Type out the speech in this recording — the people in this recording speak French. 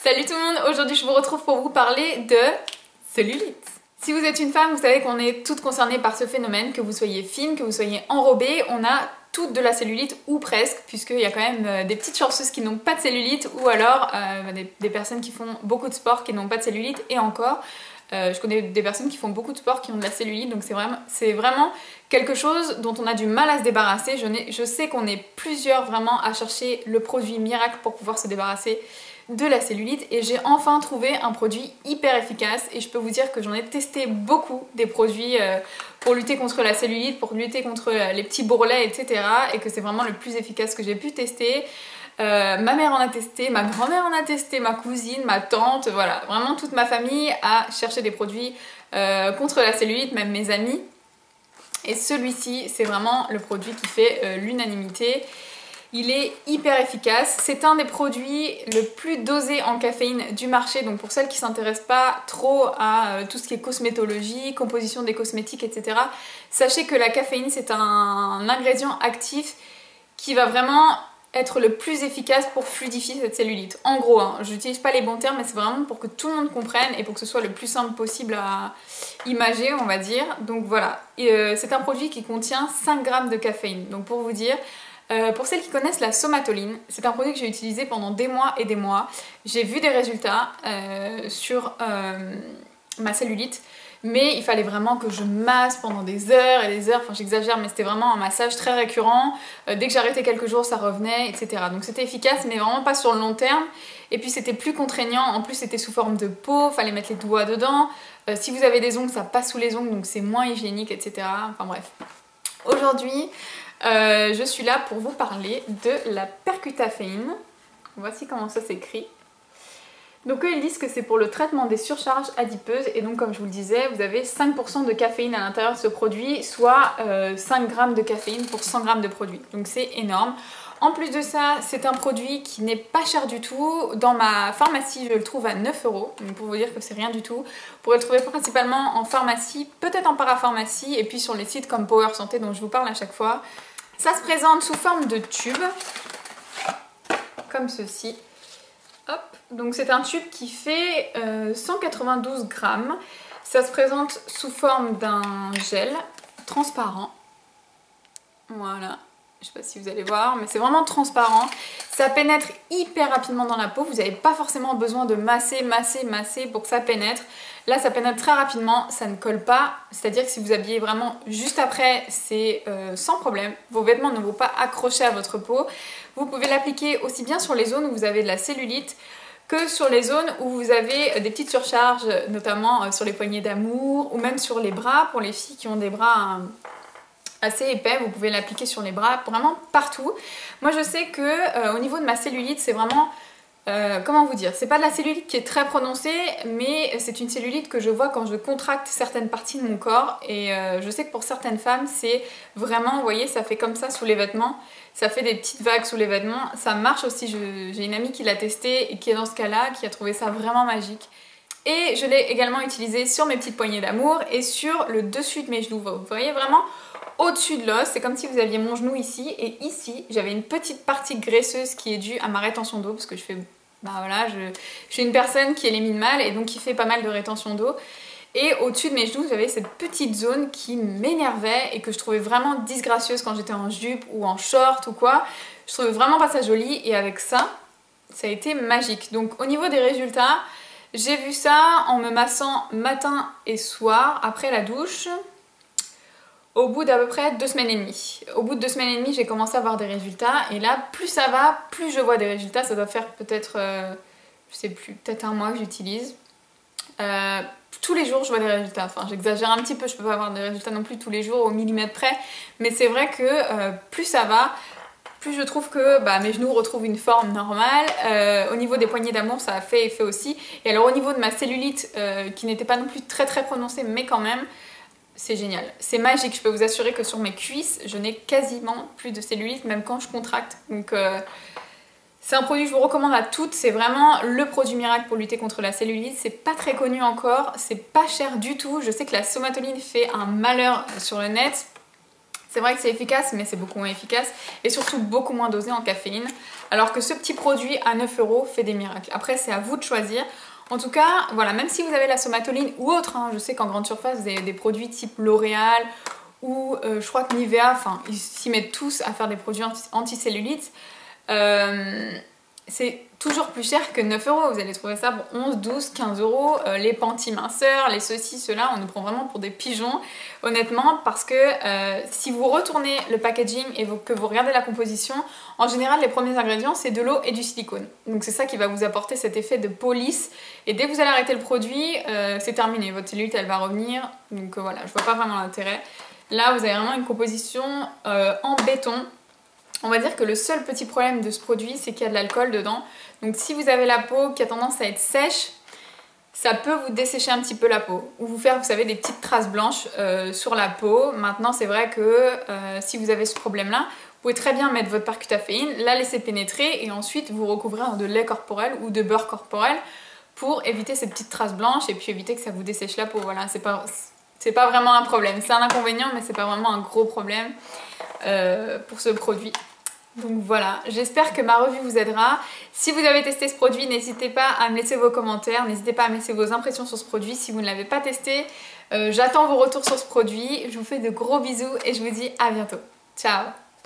Salut tout le monde, aujourd'hui je vous retrouve pour vous parler de cellulite. Si vous êtes une femme, vous savez qu'on est toutes concernées par ce phénomène, que vous soyez fine, que vous soyez enrobée, on a toutes de la cellulite ou presque, puisqu'il y a quand même des petites chanceuses qui n'ont pas de cellulite ou alors des personnes qui font beaucoup de sport qui n'ont pas de cellulite et encore. Je connais des personnes qui font beaucoup de sport qui ont de la cellulite, donc c'est vraiment quelque chose dont on a du mal à se débarrasser. Je sais qu'on est plusieurs vraiment à chercher le produit miracle pour pouvoir se débarrasser de la cellulite et j'ai enfin trouvé un produit hyper efficace et je peux vous dire que j'en ai testé beaucoup des produits pour lutter contre la cellulite, pour lutter contre les petits bourrelets, etc. et que c'est vraiment le plus efficace que j'ai pu tester. Ma mère en a testé, ma grand-mère en a testé, ma cousine, ma tante, voilà, vraiment toute ma famille a cherché des produits contre la cellulite, même mes amis. Et celui-ci, c'est vraiment le produit qui fait l'unanimité. Il est hyper efficace, c'est un des produits le plus dosé en caféine du marché, donc pour celles qui ne s'intéressent pas trop à tout ce qui est cosmétologie, composition des cosmétiques, etc. Sachez que la caféine, c'est un ingrédient actif qui va vraiment être le plus efficace pour fluidifier cette cellulite. En gros, hein, je n'utilise pas les bons termes, mais c'est vraiment pour que tout le monde comprenne et pour que ce soit le plus simple possible à imager, on va dire. Donc voilà, c'est un produit qui contient 5 grammes de caféine. Donc pour vous dire, pour celles qui connaissent la somatoline, c'est un produit que j'ai utilisé pendant des mois et des mois. J'ai vu des résultats sur ma cellulite. Mais il fallait vraiment que je masse pendant des heures et des heures, enfin j'exagère mais c'était vraiment un massage très récurrent, dès que j'arrêtais quelques jours ça revenait, etc. Donc c'était efficace mais vraiment pas sur le long terme, et puis c'était plus contraignant, en plus c'était sous forme de peau, fallait mettre les doigts dedans, si vous avez des ongles ça passe sous les ongles donc c'est moins hygiénique, etc. Enfin bref. Aujourd'hui je suis là pour vous parler de la percutaféine, voici comment ça s'écrit. Donc eux ils disent que c'est pour le traitement des surcharges adipeuses et donc comme je vous le disais, vous avez 5% de caféine à l'intérieur de ce produit, soit 5 grammes de caféine pour 100 grammes de produit. Donc c'est énorme. En plus de ça, c'est un produit qui n'est pas cher du tout. Dans ma pharmacie, je le trouve à 9 €, donc pour vous dire que c'est rien du tout. Vous pourrez le trouver principalement en pharmacie, peut-être en parapharmacie et puis sur les sites comme Power Santé dont je vous parle à chaque fois. Ça se présente sous forme de tube, comme ceci. Hop. Donc c'est un tube qui fait 192 grammes. Ça se présente sous forme d'un gel transparent. Voilà, je sais pas si vous allez voir, mais c'est vraiment transparent. Ça pénètre hyper rapidement dans la peau. Vous n'avez pas forcément besoin de masser pour que ça pénètre. Là, ça pénètre très rapidement, ça ne colle pas. C'est-à-dire que si vous habillez vraiment juste après, c'est sans problème. Vos vêtements ne vont pas accrocher à votre peau. Vous pouvez l'appliquer aussi bien sur les zones où vous avez de la cellulite que sur les zones où vous avez des petites surcharges, notamment sur les poignées d'amour ou même sur les bras. Pour les filles qui ont des bras assez épais, vous pouvez l'appliquer sur les bras, vraiment partout. Moi je sais que au niveau de ma cellulite, c'est vraiment... comment vous dire, c'est pas de la cellulite qui est très prononcée, mais c'est une cellulite que je vois quand je contracte certaines parties de mon corps et je sais que pour certaines femmes c'est vraiment, vous voyez, ça fait comme ça sous les vêtements, ça fait des petites vagues sous les vêtements, ça marche aussi. J'ai une amie qui l'a testé et qui est dans ce cas-là, qui a trouvé ça vraiment magique. Et je l'ai également utilisé sur mes petites poignées d'amour et sur le dessus de mes genoux, vous voyez vraiment au-dessus de l'os, c'est comme si vous aviez mon genou ici et ici j'avais une petite partie graisseuse qui est due à ma rétention d'eau parce que je fais, bah voilà, je suis une personne qui est les mine mal et donc qui fait pas mal de rétention d'eau. Et au-dessus de mes genoux, j'avais cette petite zone qui m'énervait et que je trouvais vraiment disgracieuse quand j'étais en jupe ou en short ou quoi. Je trouvais vraiment pas ça joli et avec ça, ça a été magique. Donc au niveau des résultats, j'ai vu ça en me massant matin et soir après la douche. Au bout d'à peu près 2 semaines et demie. Au bout de 2 semaines et demie, j'ai commencé à avoir des résultats. Et là, plus ça va, plus je vois des résultats. Ça doit faire peut-être, je sais plus, peut-être un mois que j'utilise. Tous les jours, je vois des résultats. Enfin, j'exagère un petit peu, je peux pas avoir des résultats non plus tous les jours au millimètre près. Mais c'est vrai que plus ça va, plus je trouve que mes genoux retrouvent une forme normale. Au niveau des poignées d'amour, ça a fait effet aussi. Et alors au niveau de ma cellulite, qui n'était pas non plus très prononcée, mais quand même... c'est génial, c'est magique, je peux vous assurer que sur mes cuisses, je n'ai quasiment plus de cellulite, même quand je contracte. Donc c'est un produit que je vous recommande à toutes, c'est vraiment le produit miracle pour lutter contre la cellulite. C'est pas très connu encore, c'est pas cher du tout. Je sais que la somatoline fait un malheur sur le net. C'est vrai que c'est efficace, mais c'est beaucoup moins efficace et surtout beaucoup moins dosé en caféine. Alors que ce petit produit à 9 € fait des miracles. Après, c'est à vous de choisir. En tout cas, voilà, même si vous avez la somatoline ou autre, hein, je sais qu'en grande surface, vous avez des produits type L'Oréal ou je crois que Nivea, enfin, ils s'y mettent tous à faire des produits anti-cellulite. C'est toujours plus cher que 9 €. Vous allez trouver ça pour 11, 12, 15 €. Les panty-minceurs, les ceci, cela, on nous prend vraiment pour des pigeons, honnêtement, parce que si vous retournez le packaging et que vous regardez la composition, en général, les premiers ingrédients, c'est de l'eau et du silicone. Donc c'est ça qui va vous apporter cet effet de police. Et dès que vous allez arrêter le produit, c'est terminé. Votre cellulite, elle va revenir. Donc voilà, je vois pas vraiment l'intérêt. Là, vous avez vraiment une composition en béton. On va dire que le seul petit problème de ce produit, c'est qu'il y a de l'alcool dedans. Donc si vous avez la peau qui a tendance à être sèche, ça peut vous dessécher un petit peu la peau. Ou vous faire, vous savez, des petites traces blanches sur la peau. Maintenant, c'est vrai que si vous avez ce problème-là, vous pouvez très bien mettre votre percutaféine, la laisser pénétrer et ensuite vous recouvrir de lait corporel ou de beurre corporel pour éviter ces petites traces blanches et puis éviter que ça vous dessèche la peau. Voilà, c'est pas vraiment un problème. C'est un inconvénient, mais c'est pas vraiment un gros problème pour ce produit. Donc voilà, j'espère que ma revue vous aidera. Si vous avez testé ce produit, n'hésitez pas à me laisser vos commentaires, n'hésitez pas à me laisser vos impressions sur ce produit. Si vous ne l'avez pas testé, j'attends vos retours sur ce produit. Je vous fais de gros bisous et je vous dis à bientôt. Ciao!